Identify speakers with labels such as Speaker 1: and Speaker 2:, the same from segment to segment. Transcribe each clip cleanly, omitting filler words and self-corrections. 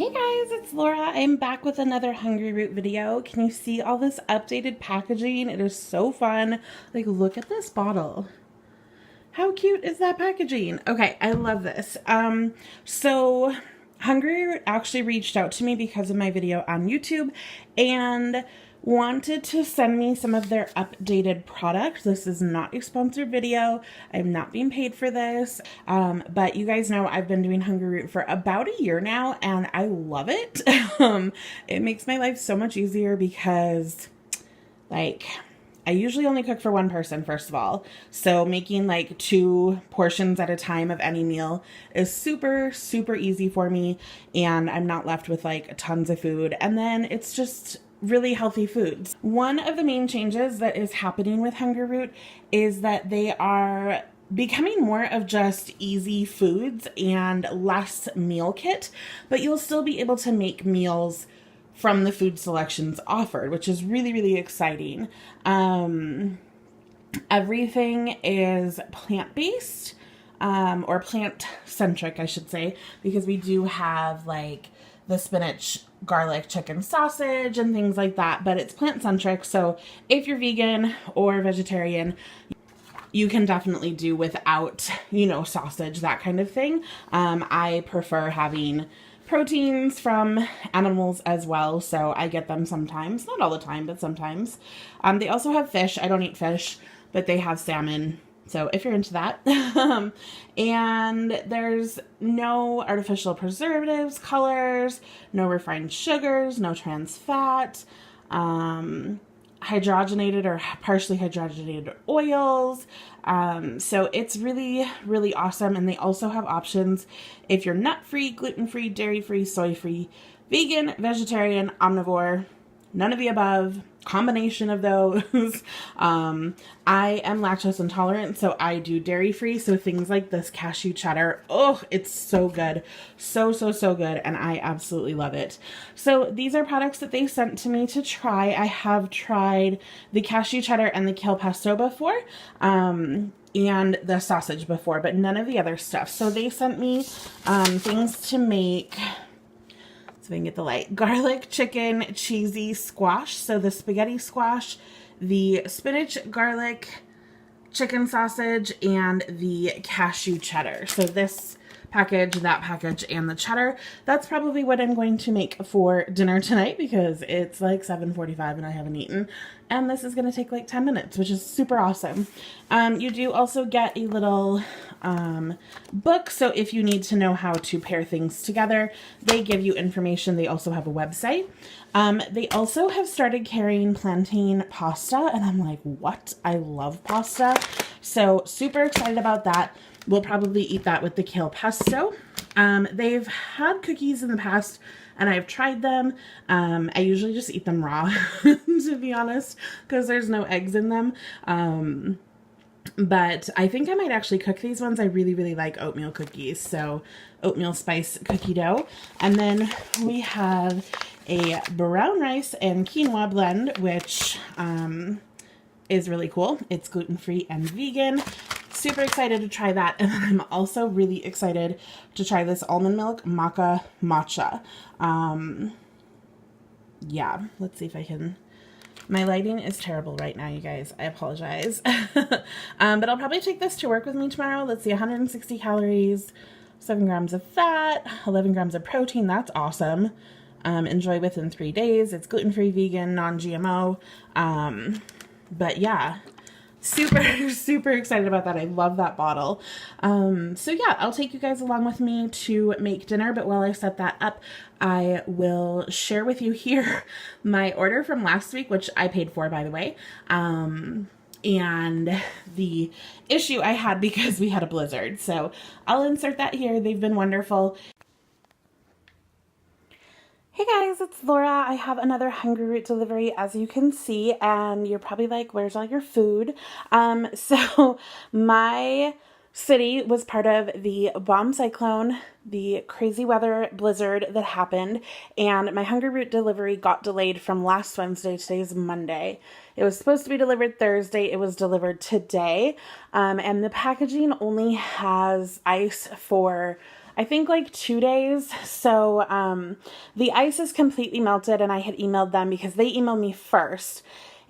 Speaker 1: Hey guys, it's Laura. I'm back with another Hungryroot video. Can you see all this updated packaging? It is so fun. Like, look at this bottle. How cute is that packaging? Okay, I love this. So Hungryroot actually reached out to me because of my video on YouTube and wanted to send me some of their updated products. This is not a sponsored video. I'm not being paid for this. But you guys know I've been doing Hungryroot for about a year now and I love it. It makes my life so much easier because I usually only cook for one person, first of all. So making like 2 portions at a time of any meal is super, super easy for me. And I'm not left with like tons of food. And then it's just really healthy foods. One of the main changes that is happening with Hungryroot is that they are becoming more of just easy foods and less meal kit, but you'll still be able to make meals from the food selections offered, which is really, really exciting. Everything is plant-based, or plant-centric, I should say, because we do have like the spinach, garlic, chicken sausage and things like that, but it's plant-centric. So if you're vegan or vegetarian, you can definitely do without, sausage, that kind of thing. I prefer having proteins from animals as well, so I get them sometimes, not all the time, but sometimes. They also have fish. I don't eat fish, but they have salmon, so if you're into that. And there's no artificial preservatives, colors, no refined sugars, no trans fat, hydrogenated or partially hydrogenated oils. So it's really, really awesome. And they also have options if you're nut-free, gluten-free, dairy-free, soy-free, vegan, vegetarian, omnivore, none of the above, combination of those. I am lactose intolerant, so I do dairy-free. So things like this cashew cheddar, oh, it's so good. So, so, so good. And I absolutely love it. So these are products that they sent to me to try. I have tried the cashew cheddar and the kale pesto before, and the sausage before, but none of the other stuff. So they sent me things to make. So we can get the light. Garlic, chicken, cheesy squash. So the spaghetti squash, the spinach, garlic, chicken sausage, and the cashew cheddar. So this package, that package, and the cheddar. That's probably what I'm going to make for dinner tonight because it's like 7:45 and I haven't eaten. And this is going to take like 10 minutes, which is super awesome. You do also get a little book. So if you need to know how to pair things together, they give you information. They also have a website. They also have started carrying plantain pasta. And I'm like, what? I love pasta. So super excited about that. We'll probably eat that with the kale pesto. They've had cookies in the past and I've tried them. I usually just eat them raw, to be honest, because there's no eggs in them. But I think I might actually cook these ones. I really, really like oatmeal cookies. So oatmeal spice cookie dough. And then we have a brown rice and quinoa blend, which is really cool. It's gluten-free and vegan. Super excited to try that. And then I'm also really excited to try this almond milk maca matcha. Yeah, let's see if I can. My lighting is terrible right now, you guys. I apologize. But I'll probably take this to work with me tomorrow. Let's see, 160 calories, 7 grams of fat, 11 grams of protein. That's awesome. Enjoy within 3 days. It's gluten-free, vegan, non-GMO. But yeah, super, super excited about that. I love that bottle. So yeah, I'll take you guys along with me to make dinner. But while I set that up, I will share with you here my order from last week, which I paid for, by the way. And the issue I had because we had a blizzard. So I'll insert that here. They've been wonderful. Hey guys, it's Laura. I have another Hungryroot delivery, as you can see, and you're probably like, where's all your food? So my city was part of the bomb cyclone, the crazy weather blizzard that happened, and my Hungryroot delivery got delayed from last Wednesday. Today's Monday. It was supposed to be delivered Thursday. It was delivered today, and the packaging only has ice for, I think like 2 days. So the ice is completely melted, and I had emailed them because they emailed me first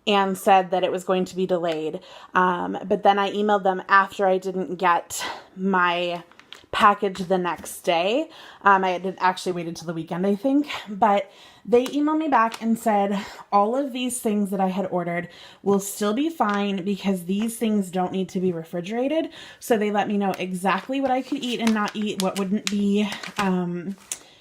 Speaker 1: and said that it was going to be delayed. But then I emailed them after I didn't get my package the next day. I had actually waited till the weekend, I think, but they emailed me back and said all of these things that I had ordered will still be fine because these things don't need to be refrigerated. So they let me know exactly what I could eat and not eat, what wouldn't be,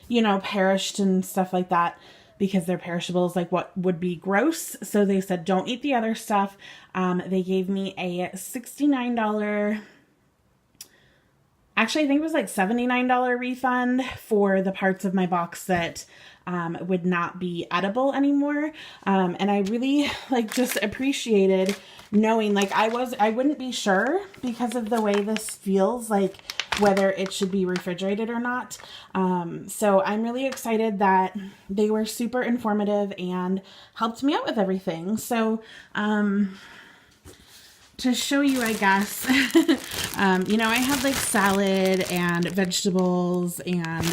Speaker 1: you know, perished and stuff like that, because they're perishables, like what would be gross. So they said, don't eat the other stuff. They gave me a $69, actually, I think it was like $79 refund for the parts of my box that would not be edible anymore. And I really like just appreciated knowing, like I wouldn't be sure because of the way this feels, like whether it should be refrigerated or not. So I'm really excited that they were super informative and helped me out with everything. So, to show you, I guess, you know, I had like salad and vegetables and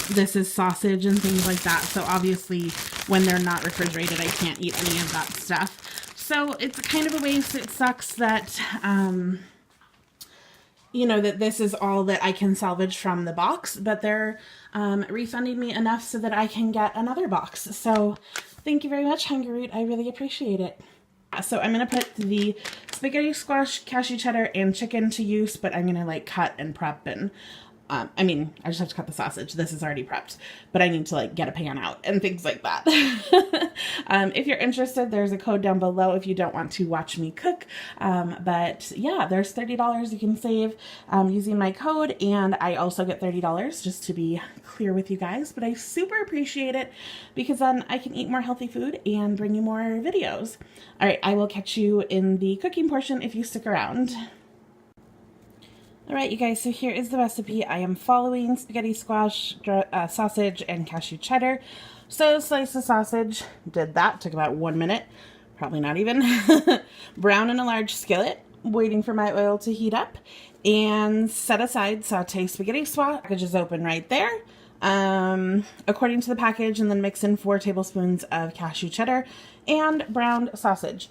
Speaker 1: this is sausage and things like that. So obviously when they're not refrigerated, I can't eat any of that stuff. So it's kind of a waste. It sucks that, you know, that this is all that I can salvage from the box, but they're refunding me enough so that I can get another box. So thank you very much, Hungryroot. I really appreciate it. So I'm going to put the spaghetti squash, cashew cheddar, and chicken to use, but I'm going to like cut and prep and, I mean, I just have to cut the sausage. This is already prepped, but I need to like get a pan out and things like that. If you're interested, there's a code down below if you don't want to watch me cook. But yeah, there's $30 you can save using my code, and I also get $30 just to be clear with you guys. But I super appreciate it because then I can eat more healthy food and bring you more videos. All right, I will catch you in the cooking portion if you stick around. All right, you guys, so here is the recipe. I am following spaghetti squash, sausage, and cashew cheddar. So slice the sausage, did that, took about 1 minute, probably not even. Brown in a large skillet, waiting for my oil to heat up, and set aside saute spaghetti squash. Package is open right there. According to the package, and then mix in 4 tablespoons of cashew cheddar and browned sausage.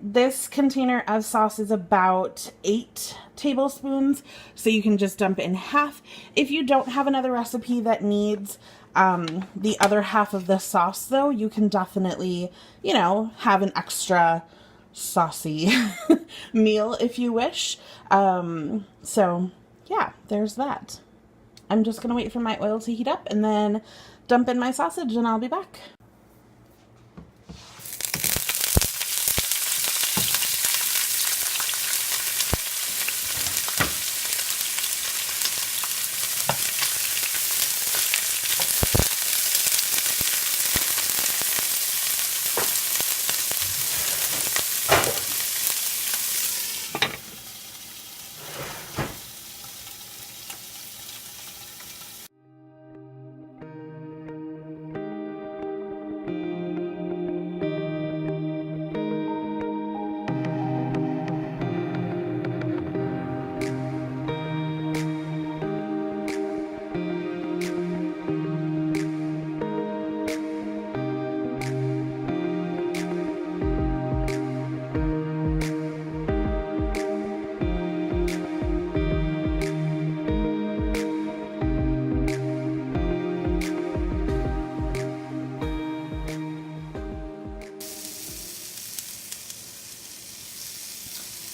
Speaker 1: This container of sauce is about 8 tablespoons, so you can just dump in half. If you don't have another recipe that needs the other half of the sauce, though, you can definitely, you know, have an extra saucy meal if you wish. So yeah, there's that. I'm just going to wait for my oil to heat up and then dump in my sausage, and I'll be back.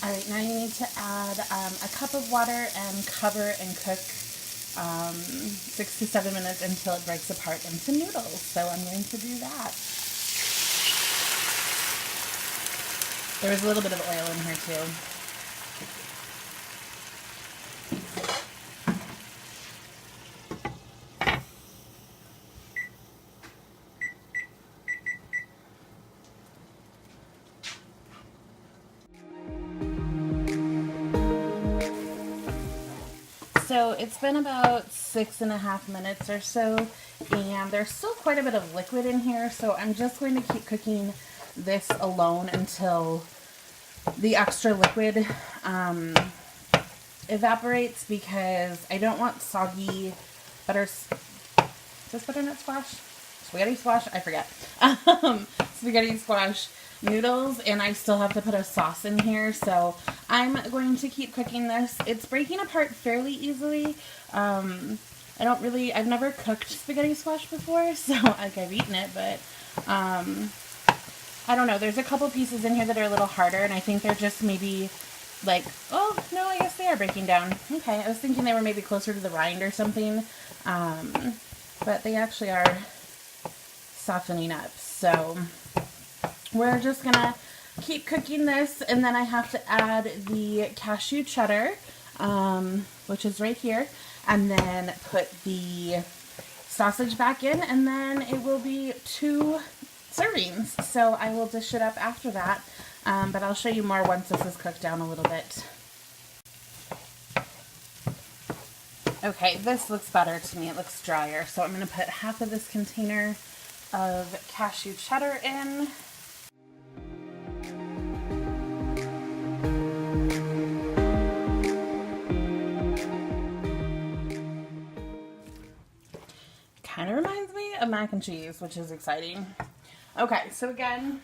Speaker 1: Alright, now you need to add a cup of water and cover and cook 6 to 7 minutes until it breaks apart into noodles. So I'm going to do that. There was a little bit of oil in here too. So it's been about 6.5 minutes or so, and there's still quite a bit of liquid in here, so I'm just going to keep cooking this alone until the extra liquid evaporates because I don't want soggy butter. Is this butternut squash? Spaghetti squash? I forget. Spaghetti squash noodles, and I still have to put a sauce in here, so I'm going to keep cooking this. It's breaking apart fairly easily. I've never cooked spaghetti squash before, so like I've eaten it, but I don't know. There's a couple pieces in here that are a little harder, and I think they're just maybe like, oh, no, I guess they are breaking down. Okay, I was thinking they were maybe closer to the rind or something, but they actually are softening up. So we're just going to keep cooking this, and then I have to add the cashew cheddar, which is right here, and then put the sausage back in, and then it will be 2 servings. So I will dish it up after that, but I'll show you more once this is cooked down a little bit. Okay, this looks better to me. It looks drier. So I'm going to put half of this container of cashew cheddar in. Kind of reminds me of mac and cheese, which is exciting. Okay, so again,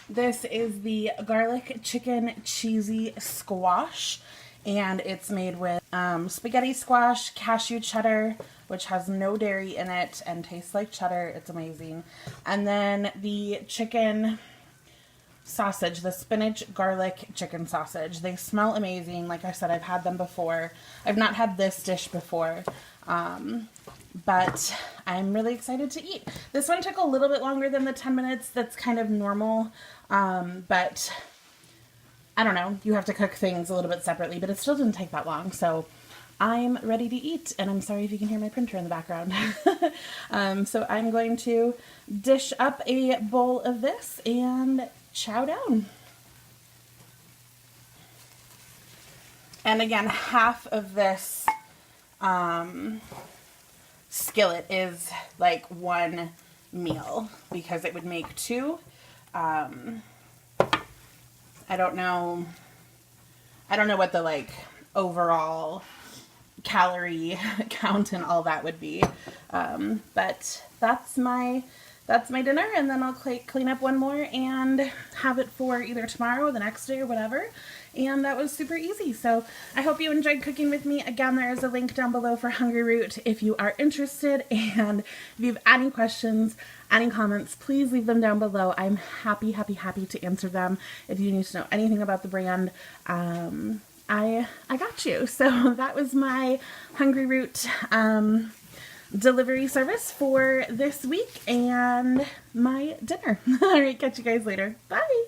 Speaker 1: this is the garlic chicken cheesy squash, and it's made with spaghetti squash, cashew cheddar, which has no dairy in it and tastes like cheddar. It's amazing. And then the chicken sausage, the spinach garlic chicken sausage. They smell amazing. Like I said, I've had them before. I've not had this dish before, but I'm really excited to eat. This one took a little bit longer than the 10 minutes. That's kind of normal, but I don't know. You have to cook things a little bit separately, but it still didn't take that long. So I'm ready to eat, and I'm sorry if you can hear my printer in the background. So I'm going to dish up a bowl of this and chow down. And again, half of this skillet is like 1 meal because it would make 2. I don't know what the like overall calorie count and all that would be, but that's my dinner, and then I'll clean up one more and have it for either tomorrow or the next day or whatever. And that was super easy. So I hope you enjoyed cooking with me. Again, there is a link down below for Hungryroot if you are interested. And if you have any questions, any comments, please leave them down below. I'm happy to answer them. If you need to know anything about the brand, I got you. So that was my Hungryroot delivery service for this week and my dinner. All right, catch you guys later. Bye.